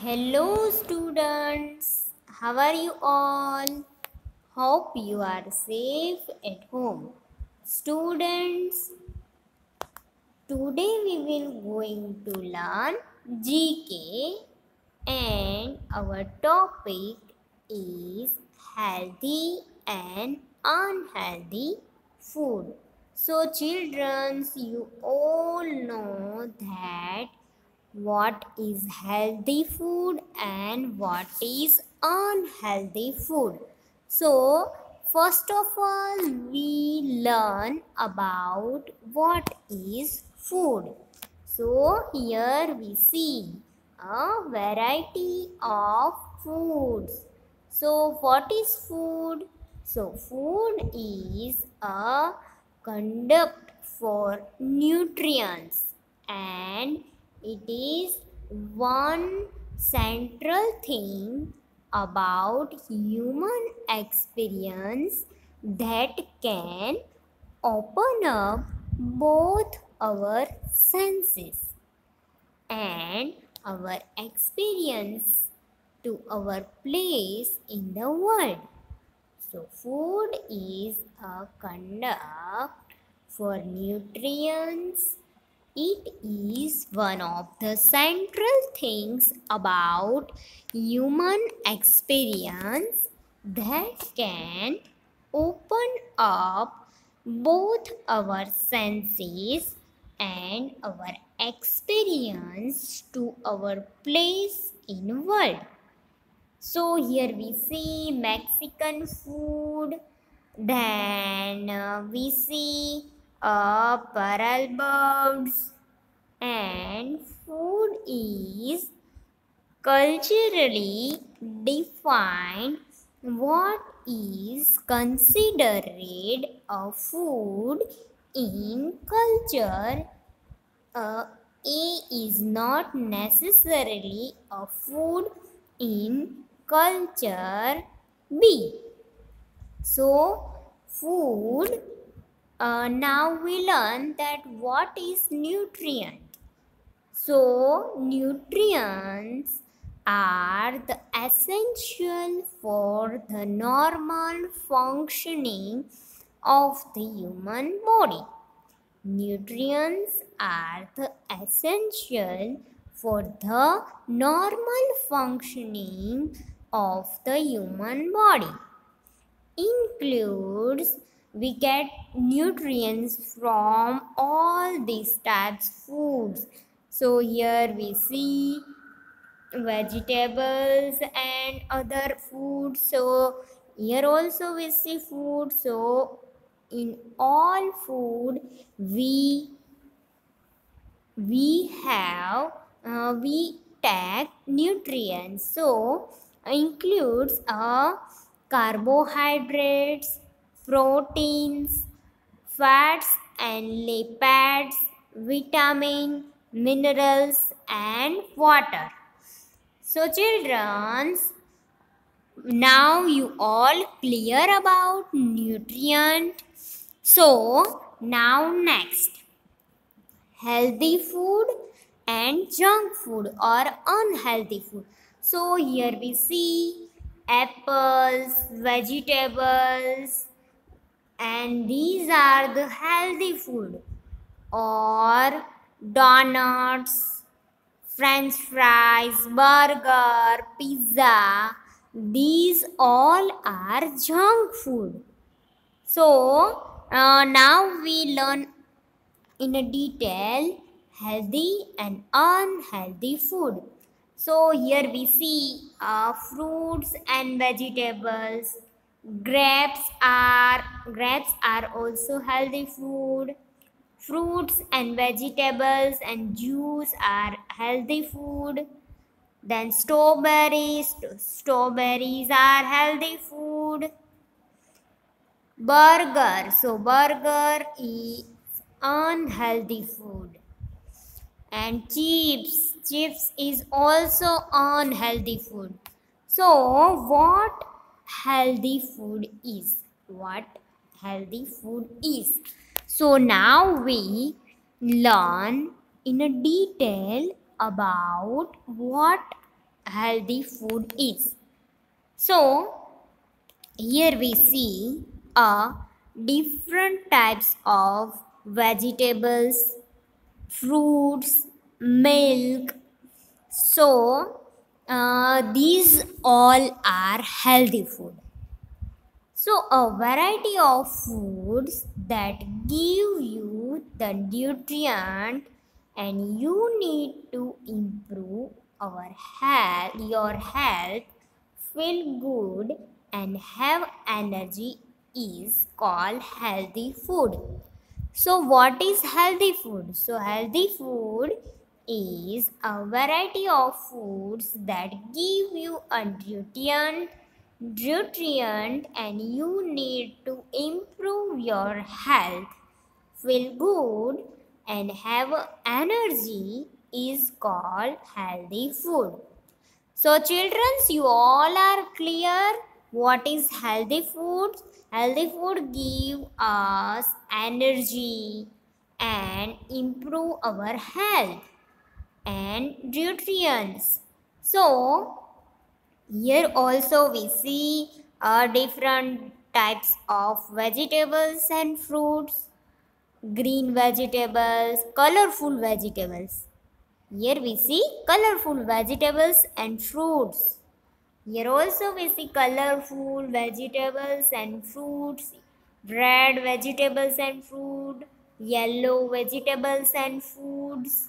Hello, students. How are you all? Hope you are safe at home. Students, today we will going to learn GK and our topic is healthy and unhealthy food. So, children, you all know that what is healthy food and what is unhealthy food. So, first of all, we learn about what is food. So, here we see a variety of foods. So, what is food? So, food is a conduct for nutrients, and it is one central thing about human experience that can open up both our senses and our experience to our place in the world. So, food is a conduct for nutrients. It is one of the central things about human experience that can open up both our senses and our experience to our place in world. So here we see Mexican food, then we see pearl birds, and food is culturally defined. What is considered a food in culture A is not necessarily a food in culture B. So, food, now we learn that what is nutrient. So, nutrients are the essential for the normal functioning of the human body. Nutrients are the essential for the normal functioning of the human body. Includes we get nutrients from all these types foods. So here we see vegetables and other foods. So here also we see food. So in all food we take nutrients. So includes carbohydrates, proteins, fats and lipids, vitamin, minerals and water. So children, now you all clear about nutrient. So now next, healthy food and junk food or unhealthy food. So here we see apples, vegetables, and these are the healthy food, or donuts, french fries, burger, pizza. These all are junk food. So now we learn in a detail healthy and unhealthy food. So here we see fruits and vegetables. Grapes are also healthy food. Fruits and vegetables and juice are healthy food. Then strawberries are healthy food. Burger, so burger is unhealthy food. And chips is also unhealthy food. So what healthy food is? What healthy food is? So now we learn in a detail about what healthy food is. So here we see different types of vegetables, fruits, milk. So these all are healthy food. So a variety of foods that give you the nutrient and you need to improve your health, feel good and have energy is called healthy food. So what is healthy food? So healthy food is a variety of foods that give you a nutrient and you need to improve your health, feel good and have energy is called healthy food. So children, you all are clear what is healthy food? Healthy food give us energy and improve our health and nutrients. So here also we see different types of vegetables and fruits, green vegetables, colorful vegetables. Here we see colorful vegetables and fruits. Here also we see colorful vegetables and fruits, red vegetables and fruit, yellow vegetables and fruits,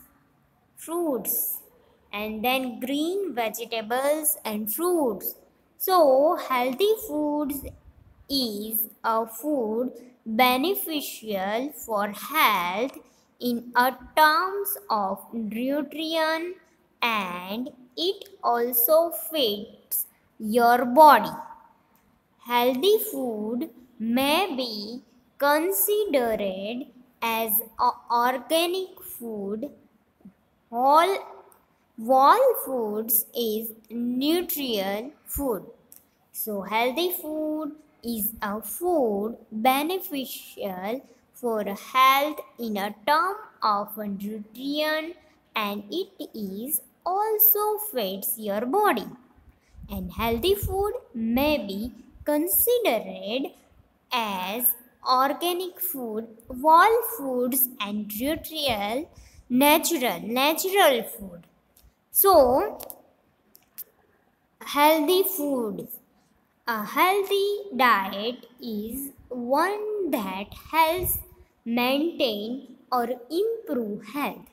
and then green vegetables and fruits. So healthy foods is a food beneficial for health in a terms of nutrition and it also fits your body. Healthy food may be considered as organic food. Whole foods is nutritional food. So healthy food is a food beneficial for health in a term of nutrition and it is also feeds your body. And healthy food may be considered as organic food, whole foods and natural food. So healthy food. A healthy diet is one that helps maintain or improve health.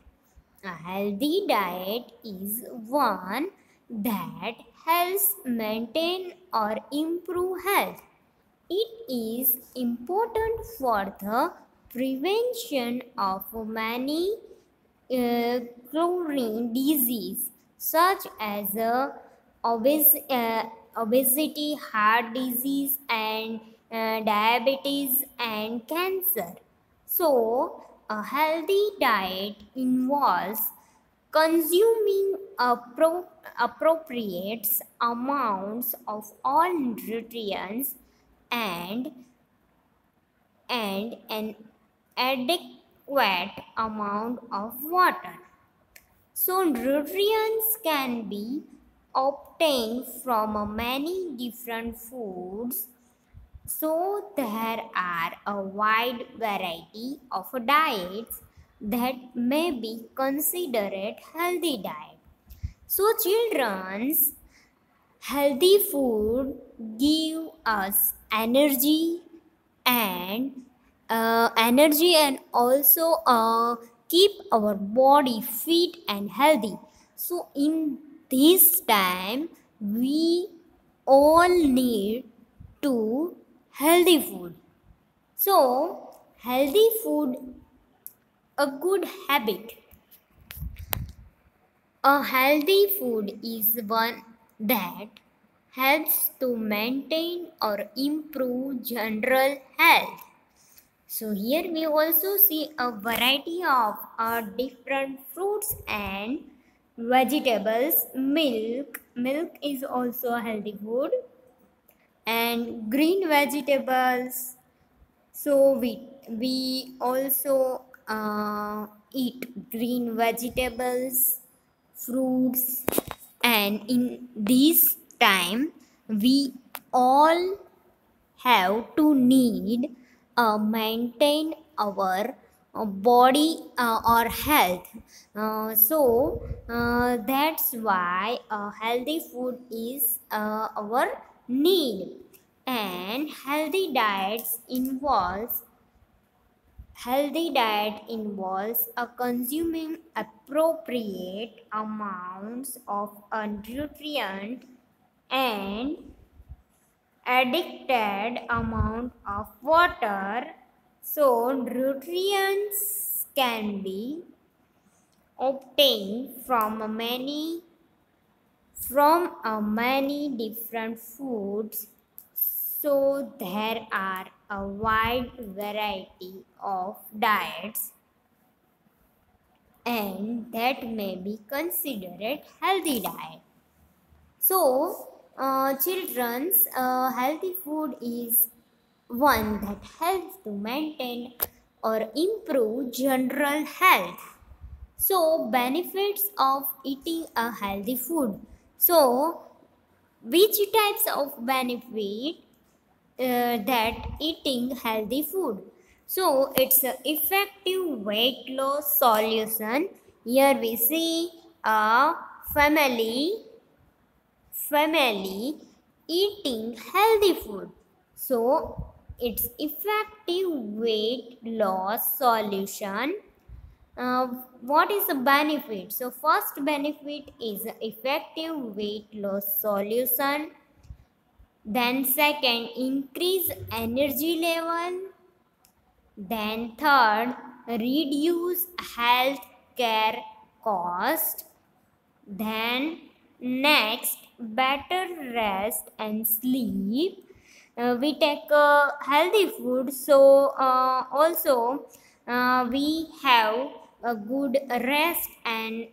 A healthy diet is one that helps maintain or improve health. It is important for the prevention of many chronic disease such as obesity, heart disease, and diabetes and cancer. So, a healthy diet involves consuming appropriate amounts of all nutrients and an adequate amount of water. So, nutrients can be obtained from many different foods. So, there are a wide variety of diets that may be considered healthy diet. So, children's healthy food give us and energy and also keep our body fit and healthy. So in this time we all need to healthy food. So healthy food a good habit. A healthy food is one that helps to maintain or improve general health. So here we also see a variety of different fruits and vegetables. Milk is also a healthy food and green vegetables. So we also eat green vegetables, fruits and in this time we all have to need maintain our body or health. That's why healthy food is our need, and healthy diet involves a consuming appropriate amounts of a nutrient and adequate amount of water. So nutrients can be obtained from many different foods. So there are a wide variety of diets and that may be considered healthy diet. So, children's healthy food is one that helps to maintain or improve general health. So, benefits of eating a healthy food. So, which types of benefit that eating healthy food? So, it's an effective weight loss solution. Here we see a family eating healthy food. So, its effective weight loss solution. What is the benefit? So, first benefit is effective weight loss solution. Then, second, increase energy level. Then, third, reduce health care cost. Then next, better rest and sleep. We take healthy food, so also we have a good rest and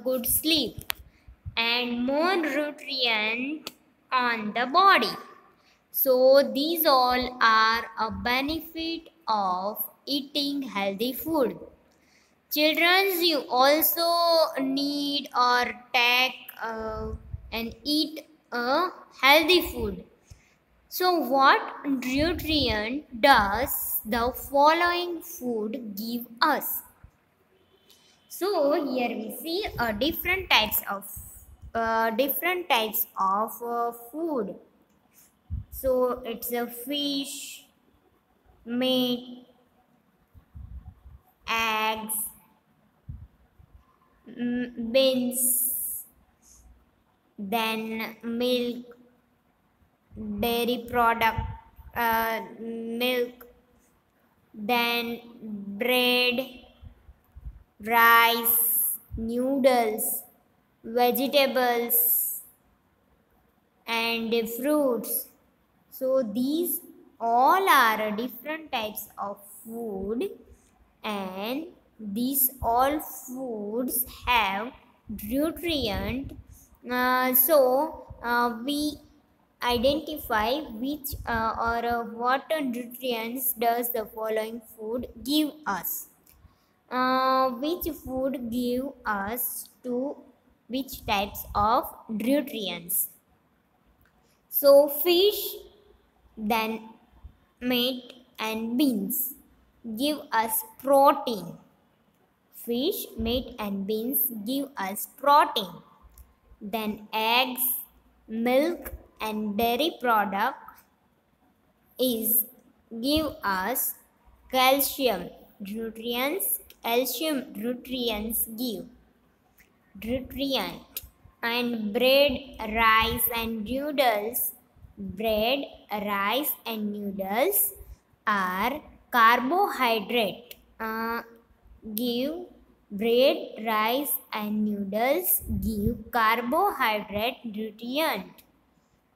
good sleep and more nutrient on the body. So these all are a benefit of eating healthy food. Children, you also need or take and eat a healthy food. So, what nutrient does the following food give us? So, here we see different types of food. So, it's a fish, meat, eggs, beans, then milk, dairy product, milk, then bread, rice, noodles, vegetables, and fruits. So these all are different types of food, and these all foods have nutrient. We identify which or what nutrients does the following food give us. Which food give us to which types of nutrients? So fish, then meat and beans give us protein. Fish, meat and beans give us protein. Then eggs, milk and dairy product is give us calcium nutrients give nutrient. And bread, rice and noodles are carbohydrate. Give bread, rice and noodles give carbohydrate nutrient,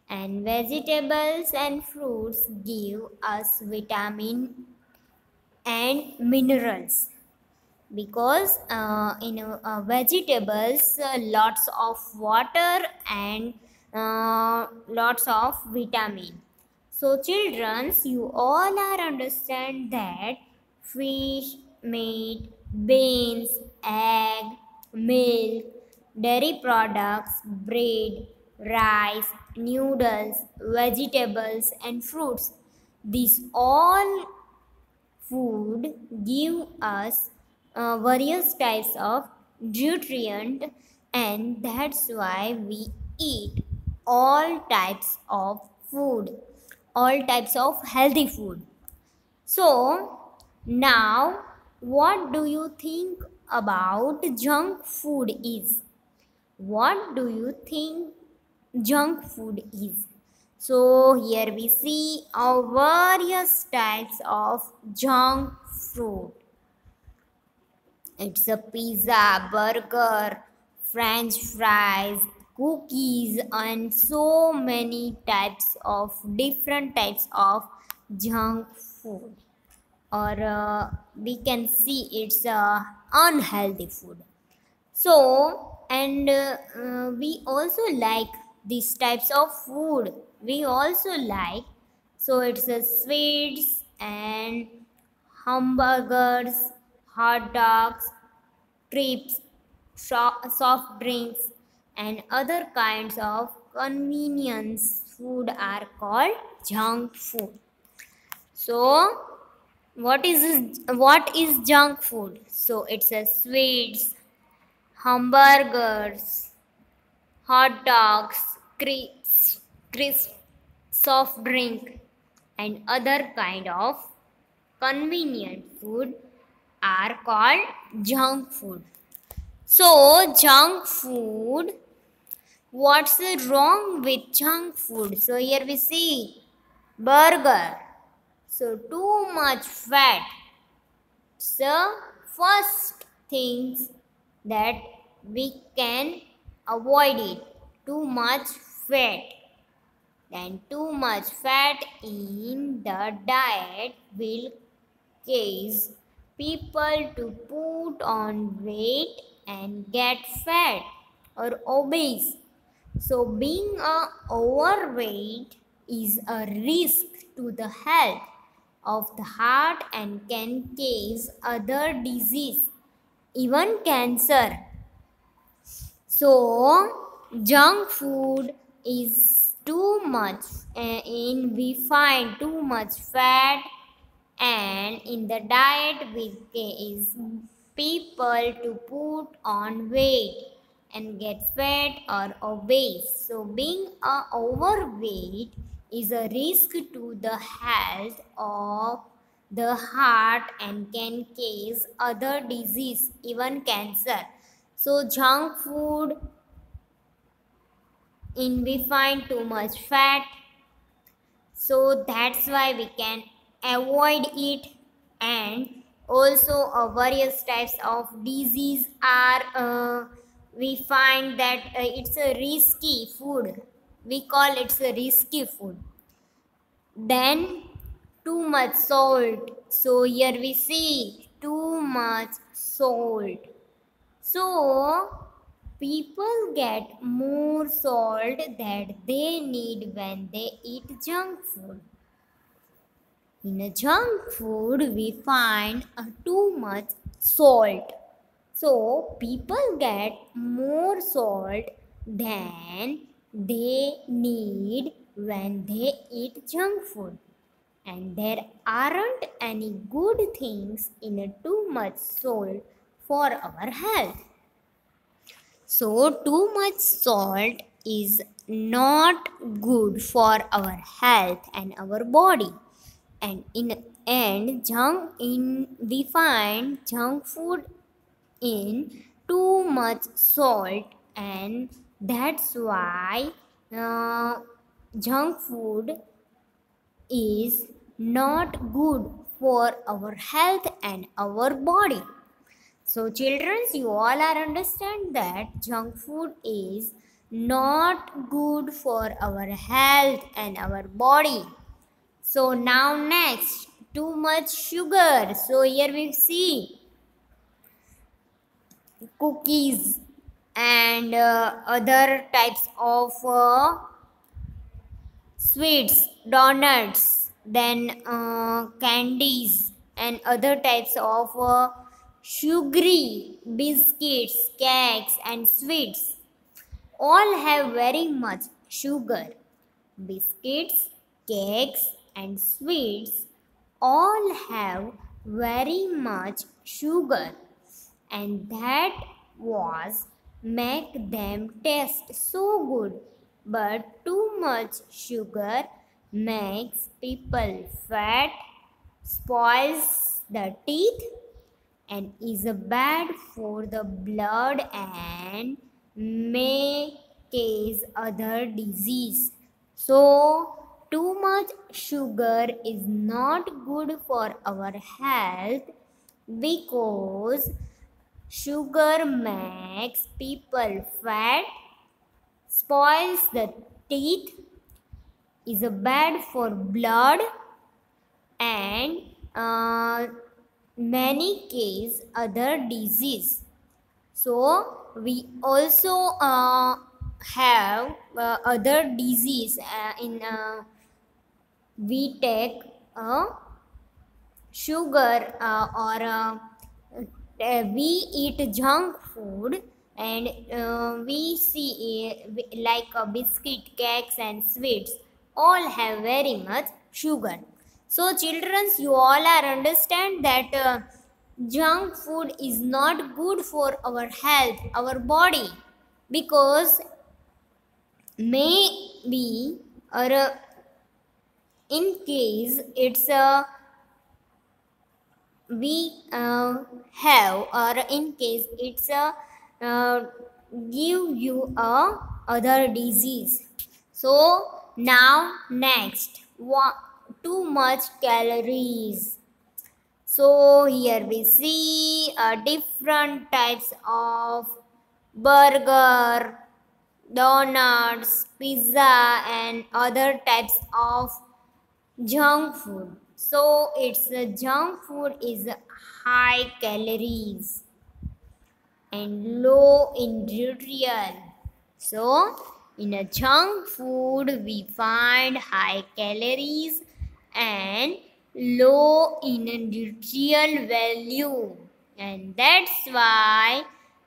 and vegetables and fruits give us vitamin and minerals, because in vegetables lots of water and lots of vitamin. So children, you all are understand that fish, meat, beans, egg, milk, dairy products, bread, rice, noodles, vegetables, and fruits. These all food give us various types of nutrient, and that's why we eat all types of food, all types of healthy food. So now, what do you think about junk food is? What do you think junk food is? So here we see various types of junk food. It's a pizza, burger, french fries, cookies, and so many types of different types of junk food. Or we can see it's unhealthy food. So, and we also like these types of food. We also like, so it's sweets and hamburgers, hot dogs, crepes, soft drinks, and other kinds of convenience food are called junk food. So, what is junk food? So it's a sweets, hamburgers, hot dogs, crisp, soft drink, and other kind of convenient food are called junk food. So junk food, what's wrong with junk food? So here we see burger. So too much fat. So first things that we can avoid it, too much fat. Then too much fat in the diet will cause people to put on weight and get fat or obese. So being overweight is a risk to the health of the heart and can cause other disease, even cancer. So junk food is too much in we find too much fat, and in the diet we is people to put on weight and get fat or obese. So being overweight is a risk to the health of the heart and can cause other disease, even cancer. So junk food in we find too much fat, so that's why we can avoid it. And also various types of disease are we find that it's a risky food, we call it's a risky food. Then too much salt, so here we see too much salt. So people get more salt that they need when they eat junk food. In a junk food, we find too much salt. So people get more salt than they need when they eat junk food. And there aren't any good things in a too much salt for our health. So too much salt is not good for our health and our body. And we find junk food in too much salt, and that's why junk food is not good for our health and our body. So children, you all are understand that junk food is not good for our health and our body. So now next, too much sugar. So here we see cookies and other types of sweets, donuts, then candies and other types of sugary biscuits, cakes and sweets. all have very much sugar. Biscuits, cakes, and sweets all have very much sugar, and that was make them taste so good. But too much sugar makes people fat, spoils the teeth, and is bad for the blood and may cause other disease. So too much sugar is not good for our health because sugar makes people fat, spoils the teeth, is bad for blood, and many case other disease. So we also have other disease in we take sugar or we eat junk food, and we see like a biscuit, cakes, and sweets all have very much sugar. So children, you all are understand that junk food is not good for our health, our body, because maybe or in case it's a we have, or in case it's a uh, give you a other disease. So now next, too much calories. So here we see different types of burger, donuts, pizza, and other types of junk food. So it's junk food is high calories and low in nutrition. So in a junk food we find high calories and low in nutritional value, and that's why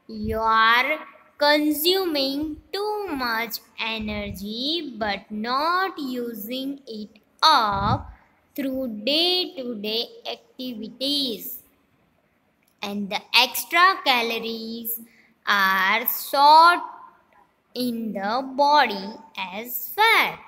you are consuming too much energy but not using it up through day-to-day activities, and the extra calories are stored in the body as fat.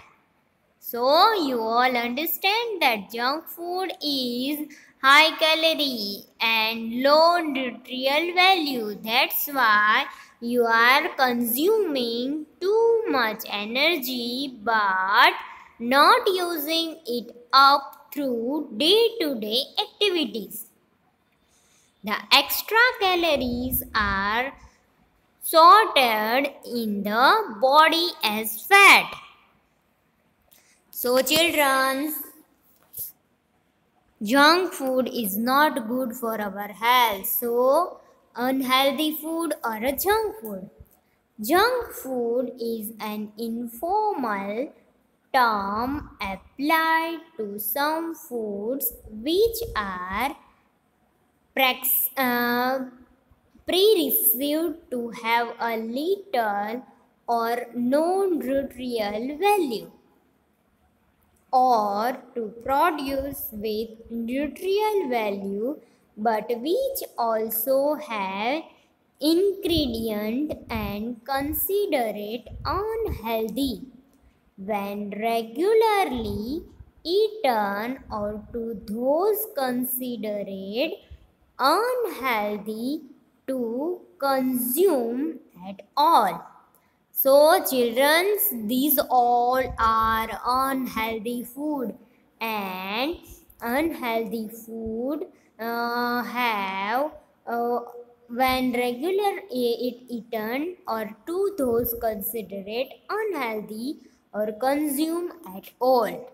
So you all understand that junk food is high calorie and low nutritional value. That's why you are consuming too much energy but not using it up through day-to-day activities. The extra calories are sorted in the body as fat. So children, junk food is not good for our health. So unhealthy food or a junk food. Junk food is an informal term applied to some foods which are pre-received to have a little or no nutritional value, or to produce with nutritional value but which also have ingredient and consider it unhealthy when regularly eaten, or to those considered unhealthy to consume at all. So children, these all are unhealthy food, and unhealthy food have when regular it eaten, or to those considered unhealthy or consume at all.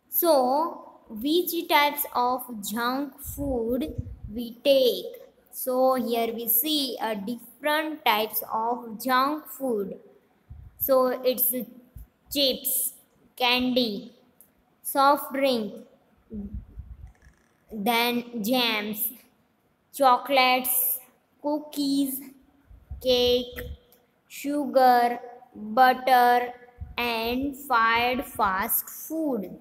So which types of junk food we take? So here we see a different types of junk food. So it's chips, candy, soft drink, then jams, chocolates, cookies, cake, sugar, butter, and fried fast food.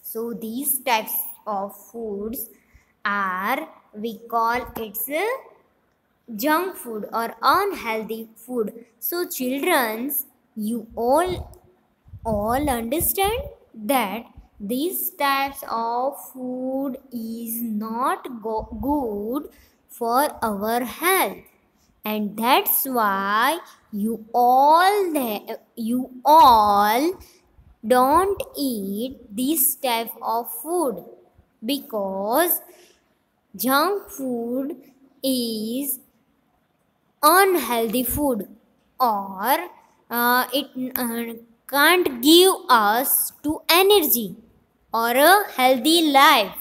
So these types of foods are, we call it's a junk food or unhealthy food. So childrens, you all understand that these types of food is not good for our health, and that's why you all don't eat this type of food, because junk food is unhealthy food, or it can't give us to energy or a healthy life.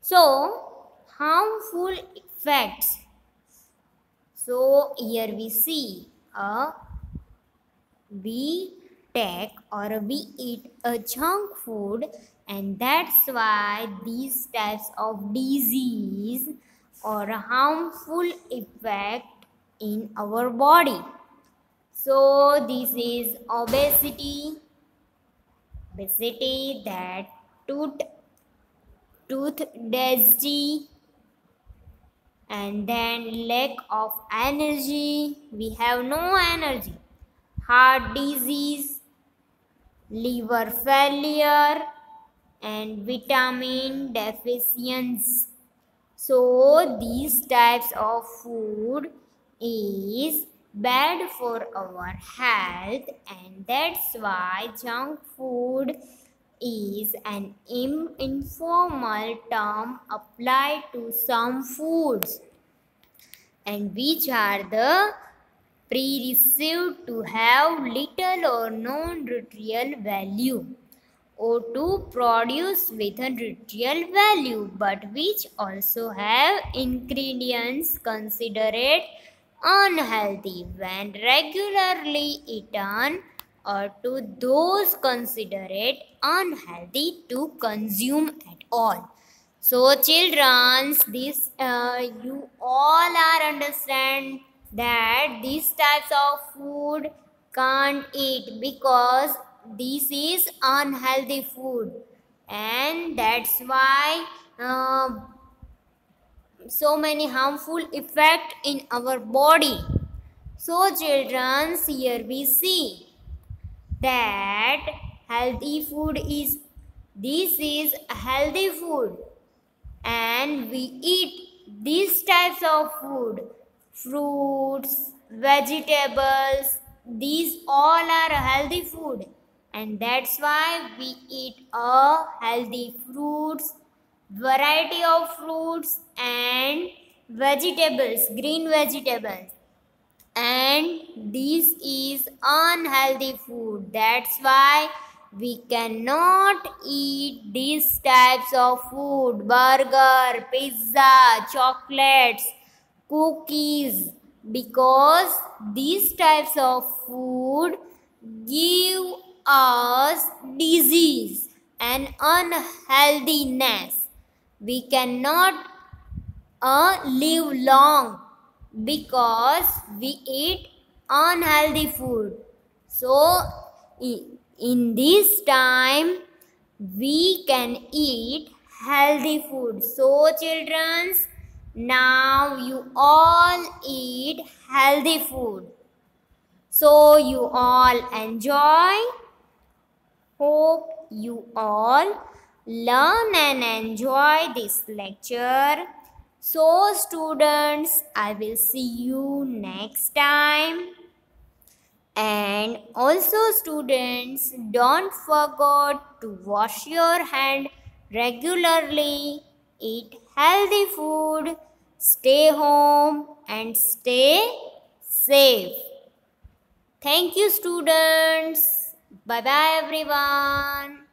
So harmful effects. So here we see we take or we eat a junk food, and that's why these types of disease or harmful effect in our body. So this is obesity, that tooth disease, and then lack of energy, we have no energy, heart disease, liver failure, and vitamin deficiency. So these types of food is bad for our health, and that's why junk food is an informal term applied to some foods, and which are the perceived to have little or no nutritional value, or to produce with a nutritional value, but which also have ingredients considered unhealthy when regularly eaten, or to those considered unhealthy to consume at all. So children, this you all are understand that these types of food can't eat, because this is unhealthy food, and that's why so many harmful effect in our body. So children, here we see that healthy food is, this is healthy food, and we eat these types of food, fruits, vegetables, these all are healthy food, and that's why we eat a healthy fruits, variety of fruits and vegetables, green vegetables, and this is unhealthy food. That's why we cannot eat these types of food, burger, pizza, chocolates, cookies, because these types of food give us disease and unhealthiness. We cannot live long, because we eat unhealthy food. So in this time we can eat healthy food. So children, now you all eat healthy food. So you all enjoy. Hope you all learn and enjoy this lecture. So students, I will see you next time. And also students, don't forget to wash your hand regularly, eat healthy food, stay home and stay safe. Thank you students. Bye bye everyone.